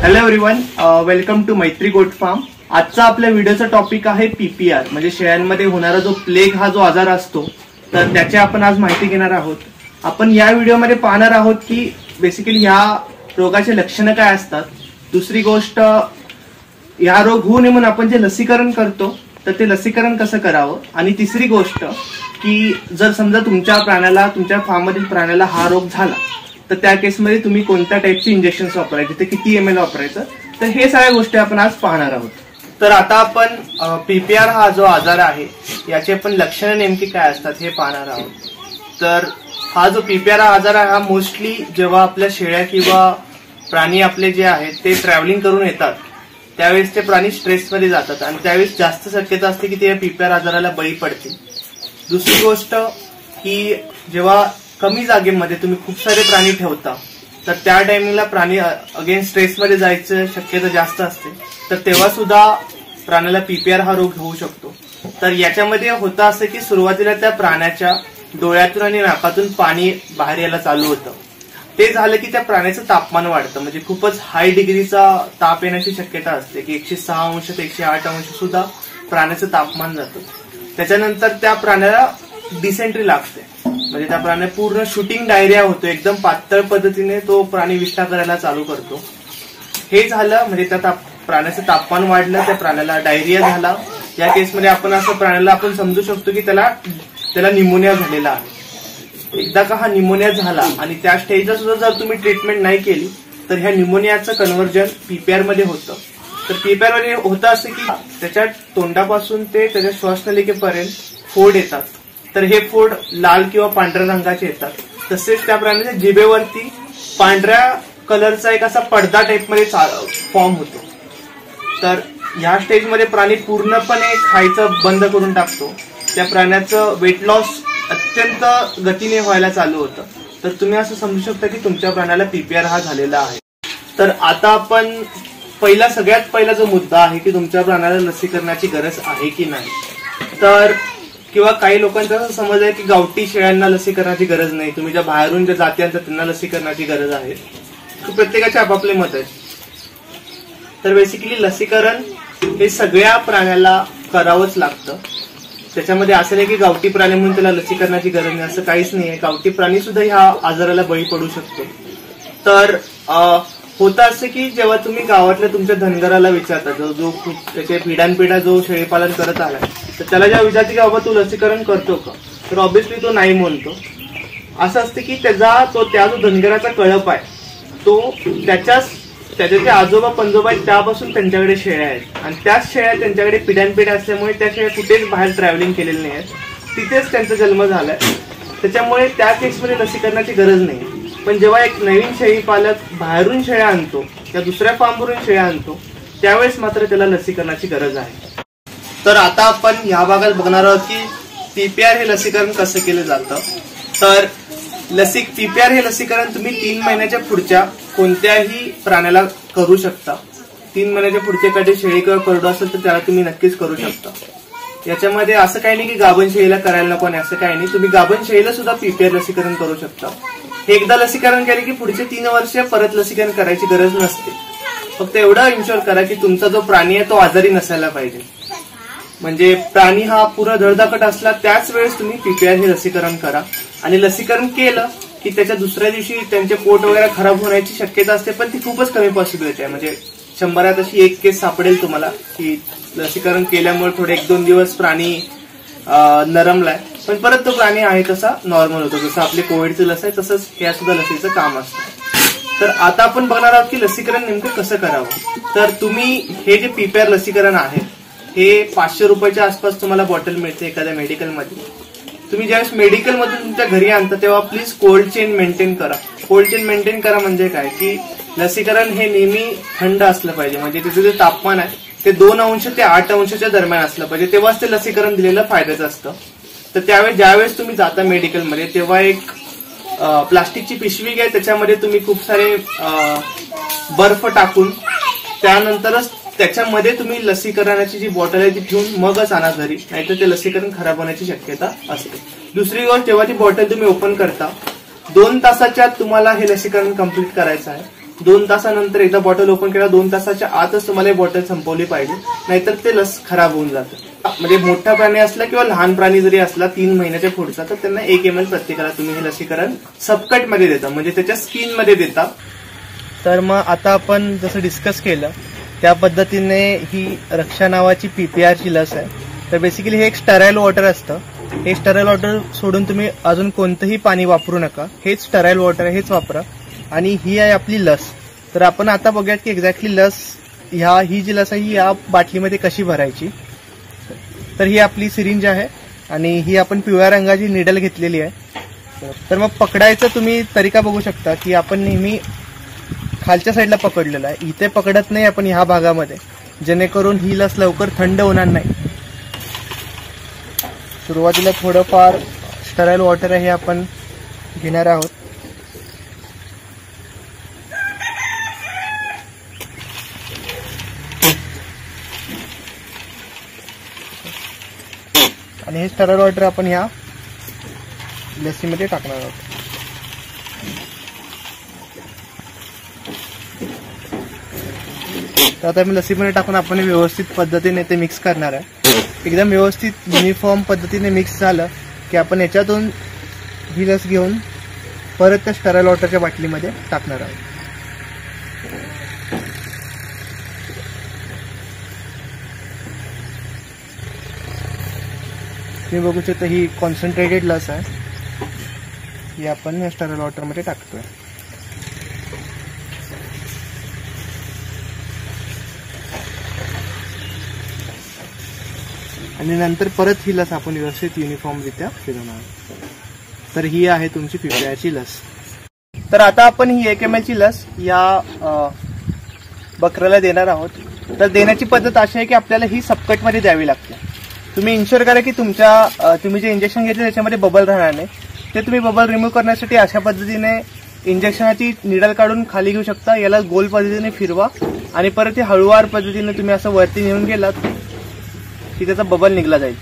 Hello everyone, welcome to मैत्री goat farm. आजचा आपल्या व्हिडिओचा टॉपिक आहे पीपीआर, म्हणजे शेळ्यांमध्ये होणारा जो प्लेग हा जो आजार असतो, तर त्याची आपण आज माहिती घेणार आहोत। आपण या व्हिडिओमध्ये पाहणार आहोत की बेसिकली ह्या रोगाचे लक्षणं काय असतात। दुसरी गोष्ट, या रोग होऊ नये म्हणून आपण जे लसीकरण करतो तर ते लसीकरण कसं करावं, आणि तिसरी गोष्ट की जर समजा तुमच्या फार्ममधील प्राण्याला हा रोग झाला तर त्या केसमध्ये तुम्ही कोणत्या टाईपचे इंजेक्शन्स वापरायचे, ते किती ml वापरायचं, तर हे सगळ्या गोष्टी आपण आज पाहणार आहोत। तर आता आपण पीपीआर हा जो आजार आहे याचे आपण लक्षणं नेमकी काय असतात हे पाहणार आहोत। तर हा जो पीपीआर हा आजार आहे हा मोस्टली जेव्हा आपल्या शेळ्या किंवा प्राणी आपले जे आहेत ते ट्रॅव्हलिंग करून येतात त्यावेळेस ते प्राणी स्ट्रेसमध्ये जातात आणि त्यावेळेस जास्त शक्यता असते की ते या पीपीआर आजाराला बळी पडतील। दुसरी गोष्ट की जेव्हा कमी जागेमध्ये तुम्ही खूप सारे प्राणी ठेवता तर त्या टायमिंगला प्राणी अगेन स्ट्रेसमध्ये जायचं शक्यता जास्त असते, तर तेव्हा सुद्धा प्राण्याला पीपीआर हा रोग होऊ शकतो। तर याच्यामध्ये होतं असं की सुरुवातीला त्या प्राण्याच्या डोळ्यातून आणि नाकातून पाणी बाहेर यायला चालू होतं। ते झालं की त्या प्राण्याचं तापमान वाढतं, म्हणजे खूपच हाय डिग्रीचा ताप येण्याची शक्यता असते की 106 अंश ते 108 अंश सुद्धा प्राण्याचं तापमान जातं। त्याच्यानंतर त्या प्राण्याला डिसेंट्री लागते, म्हणजे त्या प्राण्या पूर्ण शूटिंग डायरिया होतो, एकदम पातळ पद्धतीने तो प्राणी विष्ठा करायला चालू करतो। हे झालं म्हणजे त्या प्राण्याचं तापमान वाढलं, त्या प्राण्याला डायरिया झाला। या केसमध्ये आपण असं प्राण्याला आपण समजू शकतो की त्याला निमोनिया झालेला आहे। एकदा का हा निमोनिया झाला आणि त्या स्टेजला सुद्धा जर तुम्ही ट्रीटमेंट नाही केली तर ह्या निमोनियाचं कन्व्हर्जन पीपीआर मध्ये होतं। तर पीपीआर मध्ये होतं असं की त्याच्या तोंडापासून ते त्याच्या श्वासनलिकेपर्यंत फोड येतात, तर हे फोड लाल किंवा पांढऱ्या रंगाचे येतात। तसेच त्या प्राण्याच्या जिभेवरती पांढऱ्या कलरचा एक असा पडदा टाईप मध्ये फॉर्म होतो। तर ह्या स्टेजमध्ये प्राणी पूर्णपणे खायचं बंद करून टाकतो। त्या प्राण्याचं वेट लॉस अत्यंत गतीने व्हायला चालू होतं। तर तुम्ही असं समजू शकता की तुमच्या प्राण्याला पीपीआर हा झालेला आहे। तर आता आपण सगळ्यात पहिला जो मुद्दा आहे की तुमच्या प्राण्याला लसीकरणाची गरज आहे की नाही। तर किंवा काही लोकांचा असं समज आहे की गावठी शेळ्यांना लसीकरणाची गरज नाही, तुम्ही ज्या बाहेरून ज्या जाती आणतात त्यांना लसीकरणाची गरज आहे। प्रत्येकाचे आपापले मत आहे। तर बेसिकली लसीकरण हे सगळ्या प्राण्याला करावंच लागतं। त्याच्यामध्ये असं नाही की गावठी प्राणी म्हणून त्याला लसीकरणाची गरज नाही, असं काहीच नाहीये। गावठी प्राणी सुद्धा ह्या आजाराला बळी पडू शकतो। तर होतं असं की जेव्हा तुम्ही गावातल्या तुमच्या धनगराला विचारता, जो खूप त्याचे पिढ्यानपिढ्या जो शेळीपालन करत आलाय, तर त्याला जेव्हा विचारते की बाबा तू लसीकरण करतो का, तर ऑब्व्हियसली तो नाही म्हणतो। असं असतं की त्या जो धनगराचा कळप आहे तो त्याचे जे आजोबा पंजोबा आहेत त्यापासून त्यांच्याकडे शेळ्या आहेत, आणि त्याच शेळ्या त्यांच्याकडे पिढ्यानपिढ्या असल्यामुळे त्या शेळ्या कुठेच बाहेर ट्रॅव्हलिंग केलेली नाही आहेत, तिथेच त्यांचा जन्म झालाय। त्याच्यामुळे त्या केसमध्ये लसीकरणाची गरज नाही। पण जेव्हा एक नवीन शेळी पालक बाहेरून शेळ्या आणतो त्या दुसऱ्या फार्मवरून शेळ्या आणतो त्यावेळेस मात्र त्याला लसीकरणाची गरज आहे। तर आता आपण ह्या भागात बघणार आहोत की पीपीआर हे लसीकरण कसं केलं जातं। तर पीपीआर हे लसीकरण तुम्ही 3 महिन्याच्या पुढच्या कोणत्याही प्राण्याला करू शकता। 3 महिन्याच्या पुढच्या एखादी शेळी किंवा करडू असेल तर त्याला तुम्ही नक्कीच करू शकता। याच्यामध्ये असं काही नाही की गाभण शेळीला करायला नको, असं काही नाही, तुम्ही गाभण शेळीला सुद्धा पीपीआर लसीकरण करू शकता। एकदा लसीकरण केले की पुढचे 3 वर्ष परत लसीकरण करायची गरज नसते। फक्त एवढं इन्शुअर करा की तुमचा जो प्राणी आहे तो आजारी नसायला पाहिजे, म्हणजे प्राणी हा पूर्ण धडधाकट असला त्याच वेळेस तुम्ही पीपीआर हे लसीकरण करा। आणि लसीकरण केलं की त्याच्या दुसऱ्या दिवशी त्यांचे पोट वगैरे खराब होण्याची शक्यता असते, पण ती खूपच कमी पॉसिबिलिटी आहे। म्हणजे 100त अशी एक केस सापडेल तुम्हाला की लसीकरण केल्यामुळे थोडे 1-2 दिवस प्राणी नरमलाय, पण परत तो प्राणी आहे तसा नॉर्मल होतो। जसं आपले कोविडचं लस आहे तसंच या सुद्धा लसीचं काम असतं। तर आता आपण बघणार आहोत की लसीकरण नेमकं कसं करावं। तर तुम्ही हे जे पीपीआर लसीकरण आहे हे 500 रुपयाच्या आसपास तुम्हाला बॉटल मिळते एखाद्या मेडिकलमध्ये। तुम्ही ज्यावेळेस मेडिकलमधून तुमच्या घरी आणता तेव्हा प्लीज कोल्ड चेन मेंटेन करा। कोल्ड चेन मेंटेन करा म्हणजे काय की लसीकरण हे नेहमी थंड असलं पाहिजे, म्हणजे तिचं जे तापमान आहे ते 2 अंश ते 8 अंशाच्या दरम्यान असलं पाहिजे, तेव्हाच ते लसीकरण दिलेलं फायद्याचं असतं। तर त्यावेळेस ज्यावेळेस तुम्ही जाता मेडिकलमध्ये तेव्हा एक प्लास्टिकची पिशवी घ्या, त्याच्यामध्ये तुम्ही खूप सारे बर्फ टाकून त्यानंतरच त्याच्यामध्ये तुम्ही लसीकरणाची जी बॉटल आहे ती ठेवून मगच आणा घरी, नाहीतर ते लसीकरण खराब होण्याची शक्यता असते। दुसरी गोष्ट, जेव्हा ती बॉटल तुम्ही ओपन करता 2 तासाच्या तुम्हाला हे लसीकरण कंप्लीट करायचं आहे। 2 तासानंतर एकदा बॉटल ओपन केला 2 तासाच्या आतच तुम्हाला बॉटल संपवली पाहिजे, नाहीतर ते लस खराब होऊन जातं. म्हणजे मोठा प्राणी असला किंवा लहान प्राणी जरी असला 3 महिन्याच्या पुढचा, तर त्यांना 1 ml प्रत्येकाला तुम्ही हे लसीकरण सबकट मध्ये देता, म्हणजे त्याच्या स्किन मध्ये देता. तर मग आता आपण जसं डिस्कस केलं त्या पद्धतीने ही रक्षा नावाची PPR ची लस आहे. तर बेसिकली हे एक स्टराईल वॉटर असतं. हे स्टराईल वॉटर सोडून तुम्ही अजून कोणतंही पाणी वापरू नका. हेच स्टराईल वॉटर आहे, हेच वापरा. आणि ही आहे आपली लस. तर आपण आता बघूयात की एक्झॅक्टली लस ही जी लस आहे ही या बाटलीमध्ये कशी भरायची. तर ही आपली सिरिंज आहे आणि ही आपण पिवळ्या रंगाची निडल घेतलेली आहे. तर मग पकडायचं तुम्ही तरीका बघू शकता की आपण नेहमी खालच्या साईडला पकडलेलं आहे, इथे पकडत नाही आपण ह्या भागामध्ये, जेणेकरून ही लस लवकर थंड होणार नाही. सुरुवातीला थोडंफार स्टराईल वॉटर आहे हे आपण घेणार आहोत. आणि हे स्टराईल वॉटर आपण ह्या लसीमध्ये टाकणार आहोत. तर आता मी लसीमध्ये टाकून आपण व्यवस्थित पद्धतीने ते मिक्स करणार आहे. एकदम व्यवस्थित युनिफॉर्म पद्धतीने मिक्स झालं की आपण याच्यातून ही लस घेऊन परत त्या स्टराईल वॉटरच्या बाटलीमध्ये टाकणार आहोत. तुम्ही बघू शकता ही कॉन्सन्ट्रेटेड लस आहे, ही आपण या स्टराईल वॉटरमध्ये टाकतोय. आणि नंतर परत ही लस आपण व्यवस्थित युनिफॉर्मरित्या फिरवणार. तर ही आहे तुमची PPR ची लस. तर आता आपण ही 1 ml ची लस या बकऱ्याला देणार आहोत. तर देण्याची पद्धत अशी आहे की आपल्याला ही सबकटमध्ये द्यावी लागते. तुम्ही इन्शुअर करा की तुम्ही जे इंजेक्शन घेतले त्याच्यामध्ये बबल राहणार नाही. ते तुम्ही बबल रिमूव्ह करण्यासाठी अशा पद्धतीने इंजेक्शनाची निडल काढून खाली घेऊ शकता. याला गोल पद्धतीने फिरवा आणि परत हळूवार पद्धतीने तुम्ही असं वरती नेऊन गेलात की त्याचा बबल निघला जाईल.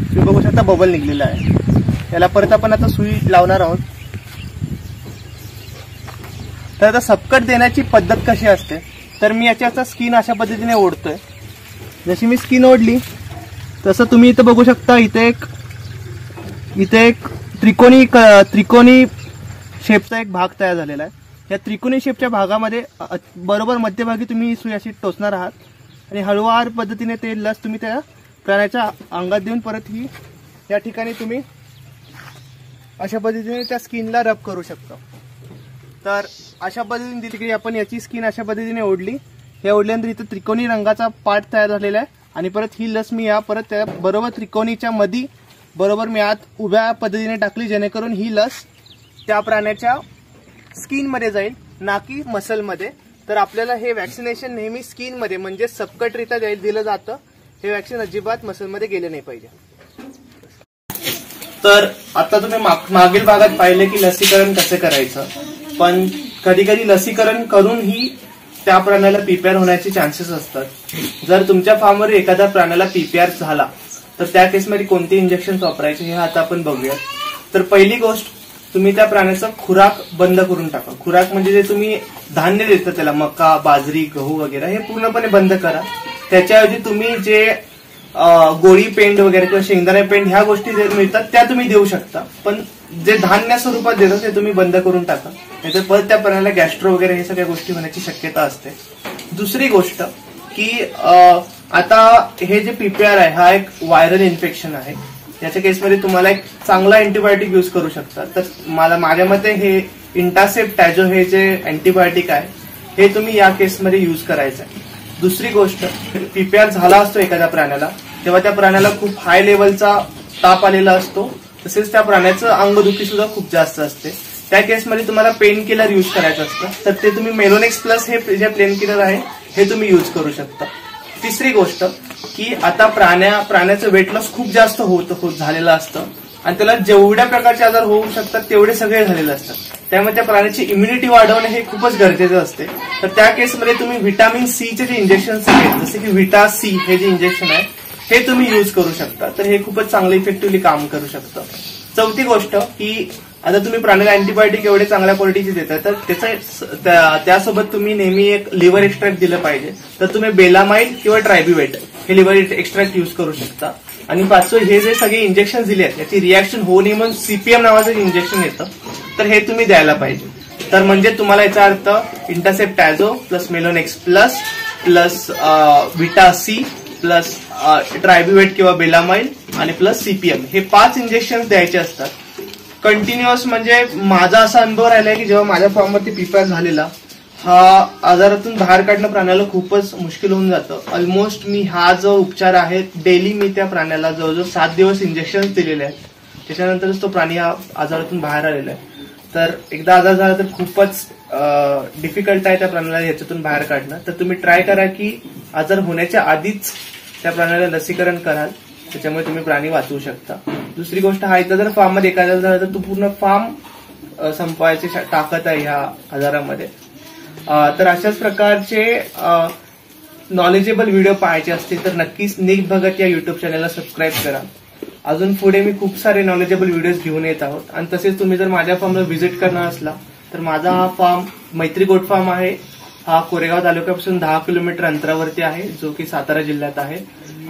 तुम्ही बघू शकता बबल निघलेला आहे. याला परत आपण आता सुई लावणार आहोत. तर आता सबकट देण्याची पद्धत कशी असते, तर मी याच्याचा स्किन अशा पद्धतीने ओढतोय. जशी मी स्किन ओढली तसं तुम्ही इथे बघू शकता इथे एक त्रिकोणी शेपचा एक भाग तयार झालेला आहे. या त्रिकोणी शेपच्या भागामध्ये बरोबर मध्यभागी तुम्ही सुई अशी टोचणार आहात आणि हळूवार पद्धतीने ते लस तुम्ही त्या प्राण्याच्या अंगात देऊन परत ही या ठिकाणी तुम्ही अशा पद्धतीने त्या स्किनला रब करू शकता. तर अशा पद्धतीने तिकडे आपण याची स्किन अशा पद्धतीने ओढली. हे ओढल्यानंतर इथं त्रिकोणी रंगाचा पार्ट तयार झालेला आहे आणि परत ही लस मी या परत त्या बरोबर त्रिकोणीच्या मध्ये बरोबर मी आत उभ्या पद्धतीने टाकली, जेणेकरून ही लस त्या प्राण्याच्या स्किनमध्ये जाईल, ना की मसलमध्ये. तर आपल्याला हे वॅक्सिनेशन नेहमी स्किनमध्ये म्हणजे सबकटरित्या दिलं जातं. हे वॅक्सिन अजिबात मसलमध्ये गेले नाही पाहिजे. तर आता तुम्ही मागील भागात पाहिले की लसीकरण कसं करायचं, पण कधी कधी लसीकरण करूनही त्या प्राण्याला PPR होण्याचे चान्सेस असतात. जर तुमच्या फार्मवर एखाद्या प्राण्याला PPR झाला तर त्या केसमध्ये कोणते इंजेक्शन वापरायचे हे आता आपण बघूया. तर पहिली गोष्ट, तुम्ही त्या प्राण्याचा खुराक बंद करून टाका. खुराक म्हणजे जे तुम्ही धान्य देता त्याला, मका, बाजरी, गहू वगैरे, हे पूर्णपणे बंद करा. त्याच्याऐवजी तुम्ही जे गोळी पेंड वगैरे किंवा शेंगदाणे पेंड ह्या गोष्टी जे मिळतात त्या तुम्ही देऊ शकता, पण जे धान्य स्वरूपात देतात ते तुम्ही बंद करून टाका. नाहीतर परत त्या प्राण्याला गॅस्ट्रो वगैरे हे सगळ्या गोष्टी होण्याची शक्यता असते. दुसरी गोष्ट की आता हे जे PPR आहे हा एक व्हायरल इन्फेक्शन आहे. याच्या केसमध्ये तुम्हाला एक चांगला अँटीबायोटिक यूज करू शकता. तर माझ्या मते हे इंटासेप्ट टॅजो हे जे अँटीबायोटिक आहे हे तुम्ही या केसमध्ये यूज करायचं आहे. दुसरी गोष्ट, PPR झाला असतो एखाद्या प्राण्याला तेव्हा त्या प्राण्याला खूप हाय लेवलचा ताप आलेला असतो, तसेच त्या प्राण्याचं अंगदुखी सुद्धा खूप जास्त असते. त्या केसमध्ये तुम्हाला पेन किलर यूज करायचं असतं. तर ते तुम्ही मेलोनेक्स प्लस हे जे पेन किलर आहे हे तुम्ही यूज करू शकता. तिसरी गोष्ट की आता प्राण्याचं वेट लॉस खूप जास्त होत झालेलं असतं आणि त्याला जेवढ्या प्रकारचे आजार होऊ शकतात तेवढे सगळे झालेले असतात. त्यामुळे त्या प्राण्याची इम्युनिटी वाढवणे हे खूपच गरजेचं असते. तर त्या केसमध्ये तुम्ही व्हिटॅमिन सीचे जे इंजेक्शन्स आहेत, जसे की व्हिटा सी हे जे इंजेक्शन आहे हे तुम्ही यूज करू शकता. तर हे खूपच चांगलं इफेक्टिव्हली काम करू शकतं. चौथी गोष्ट की आता तुम्ही प्राण्याला अँटीबायोटिक एवढे चांगल्या क्वालिटीचे देताय, तर त्यासोबत तुम्ही नेहमी एक लिव्हर एक्स्ट्रॅक्ट दिलं पाहिजे. तर तुम्ही बेलामाइन किंवा ट्रायब्युवेट हे लिव्हर एक्स्ट्रॅक्ट युज करू शकता. आणि पाचवं, हे जे सगळे इंजेक्शन दिले आहेत याची रिॲक्शन होऊ नये म्हणून सीपीएम नावाचं इंजेक्शन येतं, तर हे तुम्ही द्यायला पाहिजे. तर म्हणजे तुम्हाला याचा अर्थ इंटरसेप्टॅझो प्लस मेलोनेक्स प्लस विटा सी प्लस ट्रायब्युवेट किंवा बेलामाइन आणि प्लस सीपीएम हे 5 इंजेक्शन द्यायचे असतात कंटिन्युअस. म्हणजे माझा असा अनुभव राहिलाय की जेव्हा माझ्या फॉर्मवरती पीपीआर झालेला, हा आजारातून बाहेर काढणं प्राण्याला खूपच मुश्किल होऊन जातं. ऑलमोस्ट मी हा जो उपचार आहे डेली मी त्या प्राण्याला जवळजवळ 7 दिवस इंजेक्शन दिलेले आहेत. त्याच्यानंतरच तो प्राणी हा आजारातून बाहेर आलेला आहे. तर एकदा आजार झाला तर खूपच डिफिकल्ट आहे त्या प्राण्याला याच्यातून बाहेर काढणं. तर तुम्ही ट्राय करा की आजार होण्याच्या आधीच त्या प्राण्याला लसीकरण कराल, त्याच्यामुळे तुम्ही प्राणी वाचवू शकता. दुसरी गोष्ट, हा एकदा जर फार्म मध्ये एखादा झाला तर तो पूर्ण फार्म संपवायची ताकद आहे ह्या आजारामध्ये. तर अशाच प्रकारचे नॉलेजेबल व्हिडिओ पाहायचे असतील तर नक्कीच निक भगत या युट्यूब चॅनलला सबस्क्राईब करा. अजून पुढे मी खूप सारे नॉलेजेबल व्हिडिओज घेऊन येत आहोत. आणि तसेच तुम्ही जर माझ्या फार्मला व्हिजिट करणार असला तर माझा हा फार्म मैत्री गोट फार्म आहे. हा कोरेगाव तालुक्यापासून 10 किलोमीटर अंतरावरती आहे, जो की सातारा जिल्ह्यात आहे.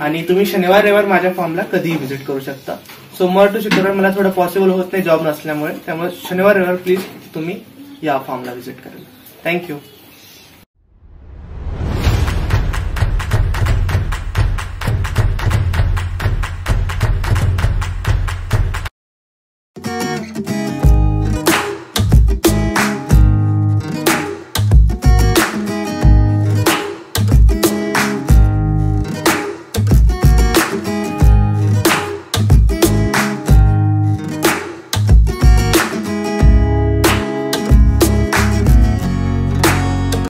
आणि तुम्ही शनिवार रविवार माझ्या फार्मला कधीही व्हिजिट करू शकता. सोमवार टू शुक्रवार मला थोडं पॉसिबल होत नाही जॉब नसल्यामुळे, त्यामुळे शनिवार रविवार प्लीज तुम्ही या फार्मला व्हिजिट करा. थँक्यू.